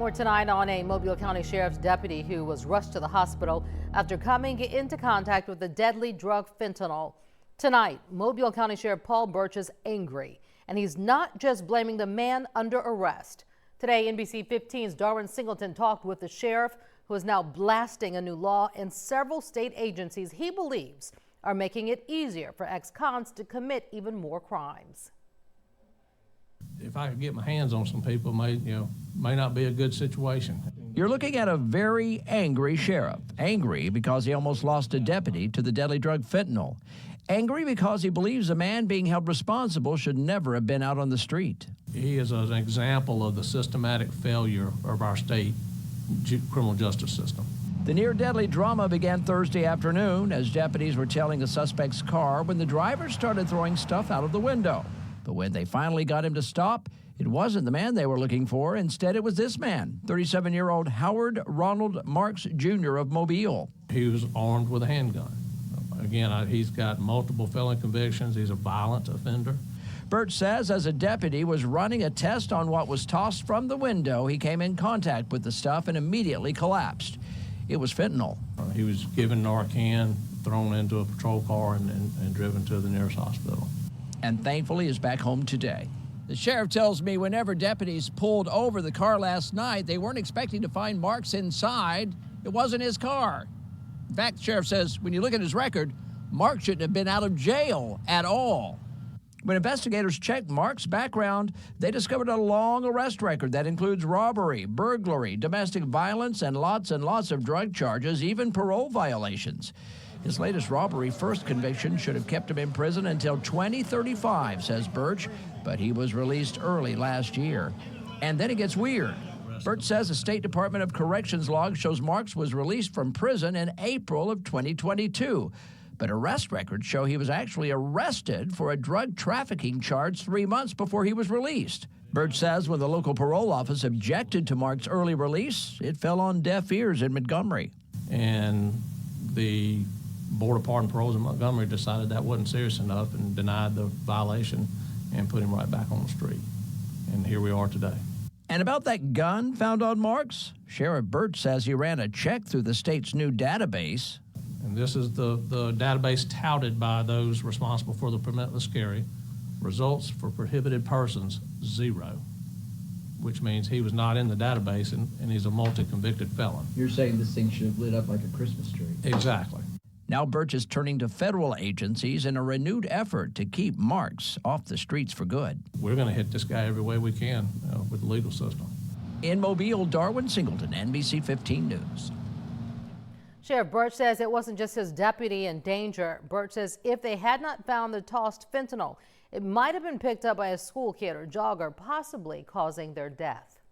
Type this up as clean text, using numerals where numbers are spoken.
More tonight on a Mobile County Sheriff's deputy who was rushed to the hospital after coming into contact with the deadly drug fentanyl. Tonight, Mobile County Sheriff Paul Burch is angry, and he's not just blaming the man under arrest. Today, NBC 15's Darwin Singleton talked with the sheriff, who is now blasting a new law in several state agencies he believes are making it easier for ex-cons to commit even more crimes. If I could get my hands on some people, may not be a good situation. You're looking at a very angry sheriff. Angry because he almost lost a deputy to the deadly drug fentanyl. Angry because he believes a man being held responsible should never have been out on the street. He is an example of the systematic failure of our state criminal justice system. The near-deadly drama began Thursday afternoon as deputies were tailing the suspect's car when the driver started throwing stuff out of the window. But when they finally got him to stop, it wasn't the man they were looking for. Instead, it was this man, 37-year-old Howard Ronald Marks Jr. of Mobile. He was armed with a handgun. Again, he's got multiple felony convictions. He's a violent offender. Burch says as a deputy was running a test on what was tossed from the window, he came in contact with the stuff and immediately collapsed. It was fentanyl. He was given Narcan, thrown into a patrol car, and driven to the nearest hospital. And thankfully is back home today. The sheriff tells me whenever deputies pulled over the car last night, they weren't expecting to find Marks inside. It wasn't his car. In fact, the sheriff says when you look at his record, Marks shouldn't have been out of jail at all. When investigators checked Mark's background, they discovered a long arrest record that includes robbery, burglary, domestic violence, and lots of drug charges, even parole violations. His latest robbery first conviction should have kept him in prison until 2035, says Burch, but he was released early last year. And then it gets weird. Burch says a State Department of Corrections log shows Marks was released from prison in April of 2022. But arrest records show he was actually arrested for a drug trafficking charge 3 months before he was released. Burch says when the local parole office objected to Mark's early release, it fell on deaf ears in Montgomery. And the Board of Pardon and Paroles in Montgomery decided that wasn't serious enough and denied the violation and put him right back on the street. And here we are today. And about that gun found on Marks, Sheriff Burch says he ran a check through the state's new database. And this is the database touted by those responsible for the permitless carry. Results for prohibited persons, 0, which means he was not in the database and he's a multi-convicted felon. You're saying this thing should have lit up like a Christmas tree. Exactly. Now Burch is turning to federal agencies in a renewed effort to keep Marks off the streets for good. We're going to hit this guy every way we can with the legal system. In Mobile, Darwin Singleton, NBC 15 News. Sheriff Burch says it wasn't just his deputy in danger. Burch says if they had not found the tossed fentanyl, it might have been picked up by a school kid or jogger, possibly causing their death.